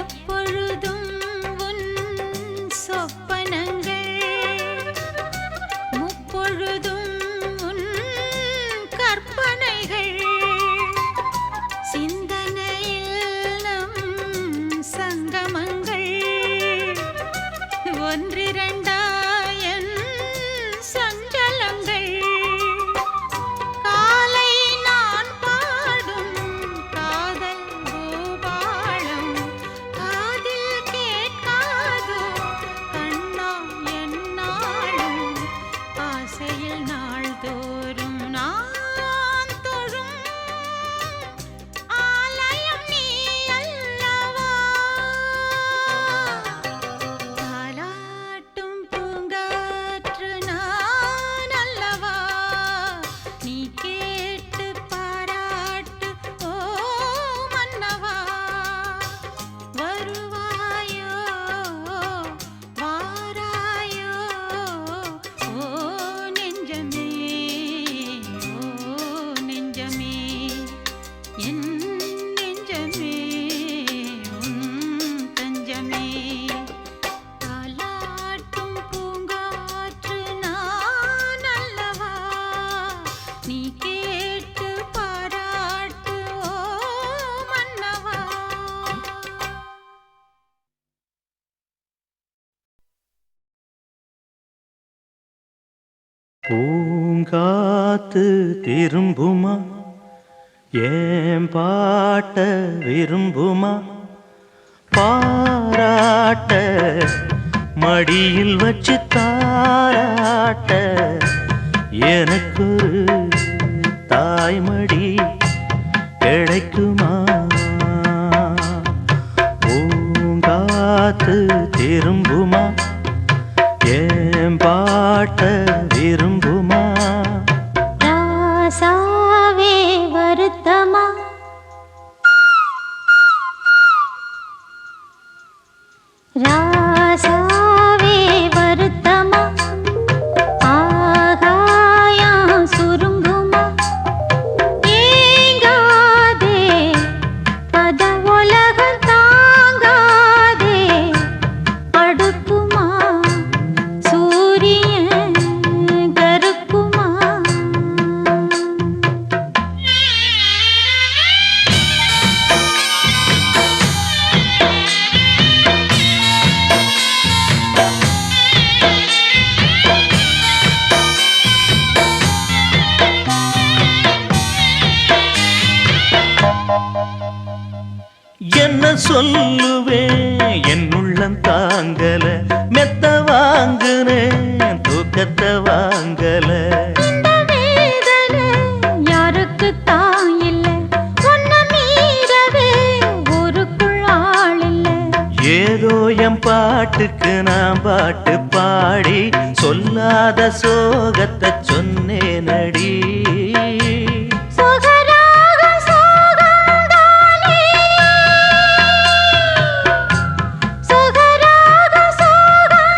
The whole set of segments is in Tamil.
எப்பொழுதும் உன் சொப்பனங்கள், முப்பொழுதும் உன் கற்பனைகள், சிந்தனையில் நம் சங்கமங்கள் ஒன்றிரண்டாயன் சஞ்சலங்கள். காலை நான் பாடும் காதல் பூபாளம் காதில் கேட்காதோ கண்ணா என்னாலும், ஆசையில் நாள்தோறும் நான் தொழும் ஆலயம் நீ அல்லவா. தாலாட்டும் பூங்காற்று நான் அல்லவா, நீ கேட்டு பாராட்டு ஓ மன்னவா. வருவாயோ வாராயோ ஓ நெஞ்சமே, ஓ நெஞ்சமே, என் நெஞ்சமே உன் தஞ்சமே. தாலாட்டும் பூங்காற்று நான் அல்லவா, நீ கேட்டு பாராட்டு ஓ மன்னவா. பூங்காத்து திரும்புமா, ஏன் பாட்ட விரும்புமா, பாராட்ட மடியில் வச்சு தாராட்ட எனக்கொரு தாய்மடி கிடைக்குமா. பூங்காத்து திரும்புமா, ஏன் பாட்ட விரும்புமா. ராசாவே வருத்தமா, ராசாவே வருத்தமா, ஆகாயம் சுருங்குமா, ஏங்காதே பத உலகம் தாங்காதே, அடுக்குமா சூரியன் கருக்குமா. என்ன சொல்லுவேன், என் உள்ளம் தாங்கல, மெத்த வாங்குனேன் தூக்கத்தை வாங்கல. இந்த வேதனை யாருக்குத்தான் இல்லை, உன்னை மீறவே ஊருக்குள் ஆள் இல்லை. ஏதோ என் பாட்டுக்கு நான் பாட்டு பாடி சொல்லாத சோகத்தை சொன்னேனடி. சொகராக சோகந்தானே, சொகராக சோகந்தானே,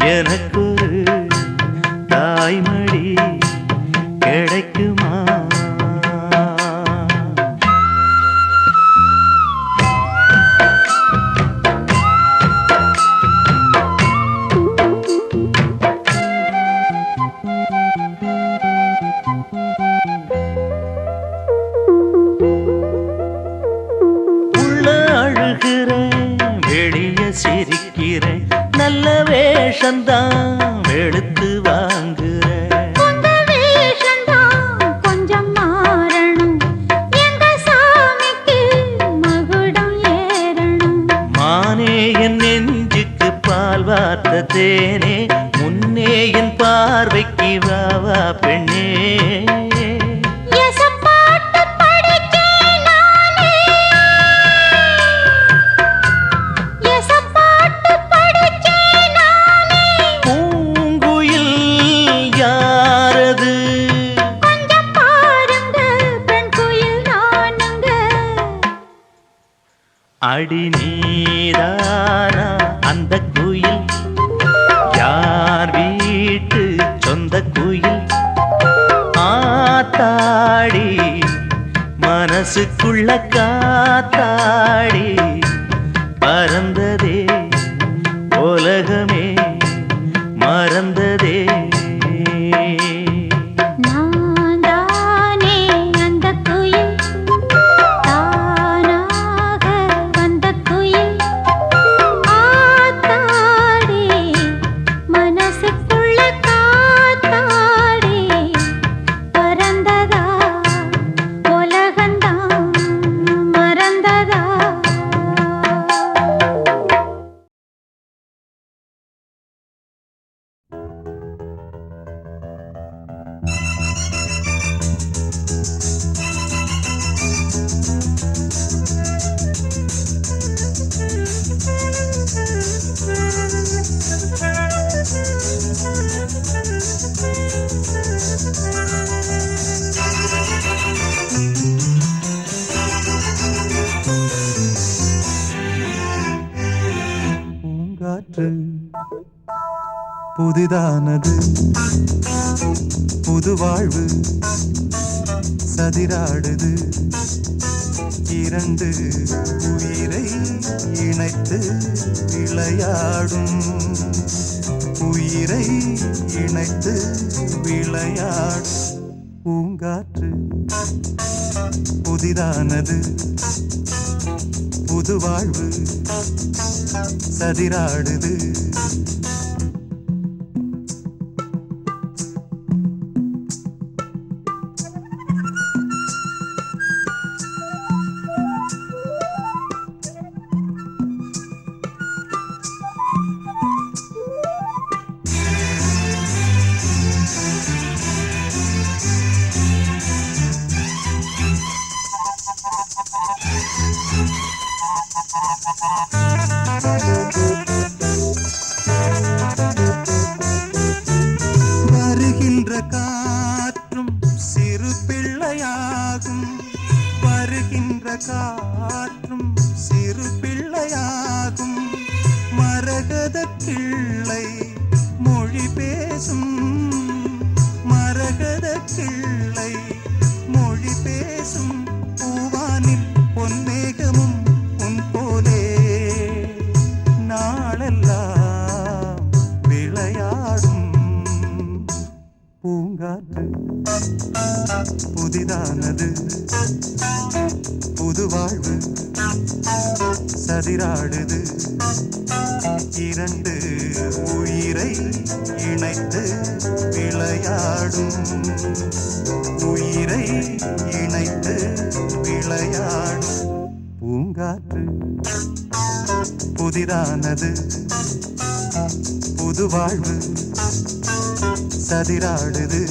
எனக்கொரு தாய்மடி கிடைக்குமா? உள்ள அழுகிறேன், வெளிய சிரிக்கிறேன், நல்ல வேஷந்தான் வெளுத்து வாங்குறேன். உங்க வேஷந்தான் கொஞ்சம் மாறணும், எங்க சாமிக்கு மகுடம் ஏறணும். மானே என் நெஞ்சுக்கு பால் வார்த்த தேனே, முன்னே என் பார்வைக்கு வா வா பெண்ணே. எசப்பாட்டு படிச்சேன் நானே, எசப்பாட்டு படிச்சேன் நானே. பூங்குயில் யாரது? கொஞ்சம் பாருங்க, பெண் குயில் நானுங்க. அடி நீதானா அந்த குயில்? யார் வீட்டு சொந்த குயில்? ஆத்தாடி மனசுக்குள்ள காத்தாடி பறந்ததே உலகமே மறந்ததே. நான் தானே அந்த குயில், தானாக வந்த குயில். ஆத்தாடி மனசுக்குள்ள காத்தாடி பறந்ததா உலகந்தான் மறந்ததா. பூங்காற்று புதிதானது, புது வாழ்வு சதிராடுது. இரண்டு உயிரை இணைத்து விளையாடும், உயிரை இணைத்து விளையாடும். பூங்காற்று புதிதானது, புது வாழ்வு சதிராடுது. வருகின்ற காற்றும் சிறு பிள்ளையாகும், வருகின்ற காற்றும் சிறு பிள்ளையாகும். மரகத கிள்ளை மொழி பேசும், மரகத கிள்ளை மொழி பேசும். பூவானில் பொன்மேகமும் உன் போலே நாளெல்லாம் விளையாடும். பூங்காற்று புதிதானது, புது வாழ்வு சதிராடுது. இரண்டு உயிரை இணைத்து விளையாடும், உயிரை இணைத்து விளையாடும். பூங்காற்று புதிதானது, புது வாழ்வு சதிராடுது.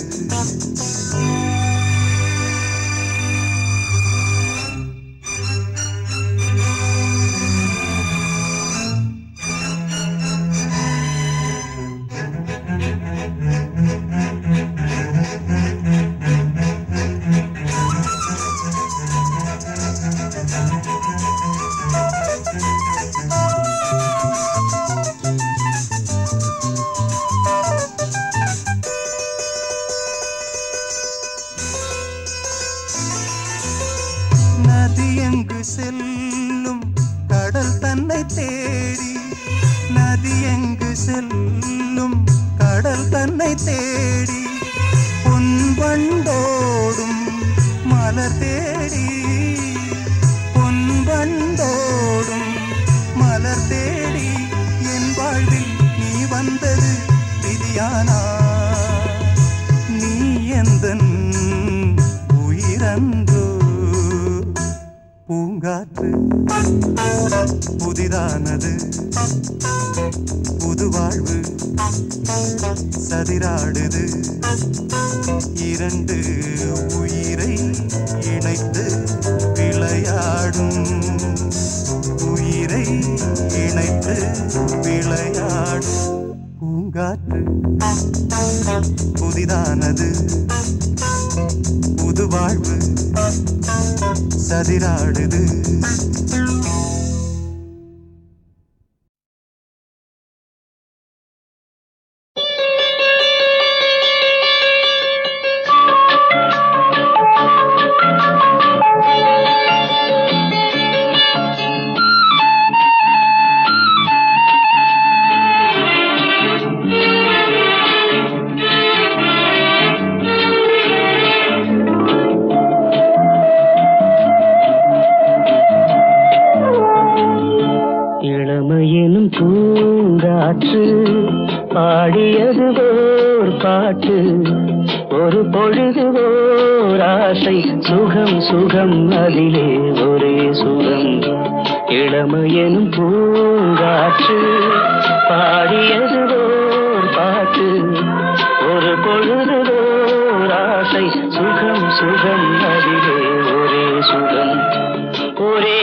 செல்லும் கடல் தன்னை தேடி நதி எங்கு செல்லும் கடல் தன்னை தேடி பொன்பண்டோடும் மலர் தேடி பொன்பண்டோடும் மலர் தேடி என் வாழ்வில் நீ வந்தது விதியானா நீ எந்தன் உயிரன்றோ பூங்காற்று புதிதானது புது வாழ்வு சதிராடுது இரண்டு உயிரை இணைத்து விளையாடும் உயிரை இணைத்து விளையாடும் பூங்காற்று புதிதானது புது வாழ்வு சதிராடுது பாடியது ஓர் பாட்டு ஒரு பொழுது ஓர் ஆசை சுகம் சுகம் அதிலே ஒரே சுகம் இளமையெனும் பூங்காற்று பாடியது ஓர் பாட்டு ஒரு பொழுது ஓர் ஆசை சுகம் சுகம் அதிலே ஒரே சுகம் ஒரே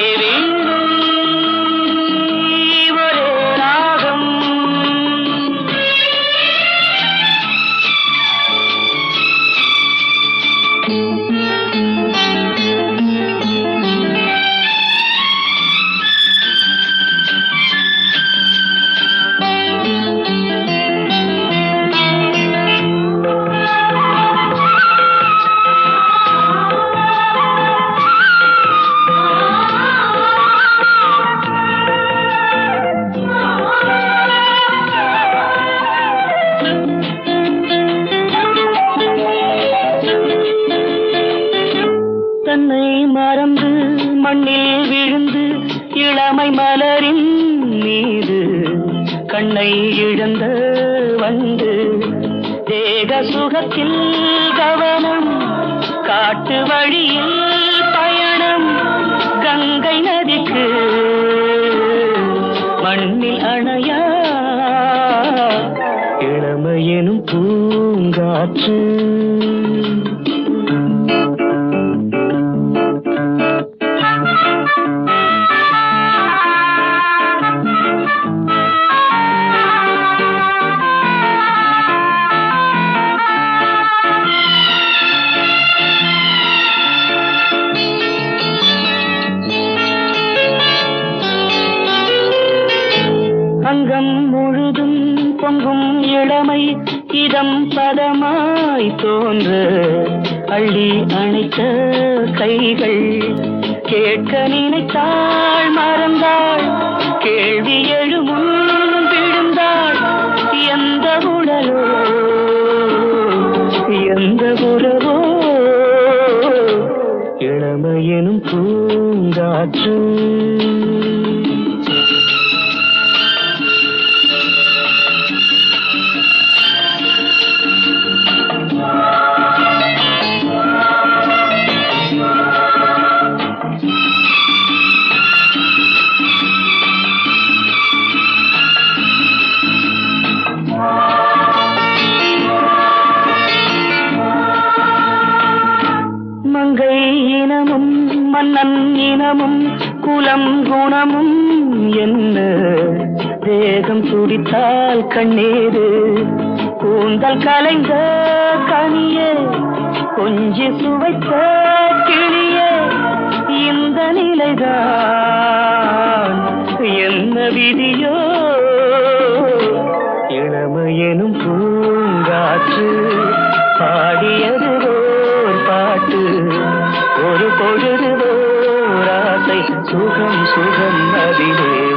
மண்ணில் விழுந்து இளமை மலரின் மீது கண்ணை இழந்த வந்து தேக சுகத்தில் கவனம் காட்டு வழியில் பயணம் கங்கை நதிக்கு மண்ணில் அணையா இளமையெனும் பூங்காற்று அங்கம் முழுதும் பொங்கும் இளமை இதம் பதமாய் தோன்ற அள்ளி அணைத்த கைகள் கேட்க நினைத்தாள் மறந்தாள் கேள்வி எழுமுன் விழுந்தாள் எந்த உடலோ எந்த உறவோ இளமையெனும் பூங்காற்று மங்கை இனமும் மன்னன் இனமும் குலம் குணமும் என்ன தேகம் துடித்தால் கண்ணீரு கூந்தல் கலைந்த கனியே கொஞ்சி சுவைத்த கிளியே இந்த நிலைதான் என்ன விதியோ இளமையெனும் பூங்காற்று பாடியது ஓர் பாட்டு ஒரு பொழுது ஓர் ஆசை சுகம் சுகம் அதிலே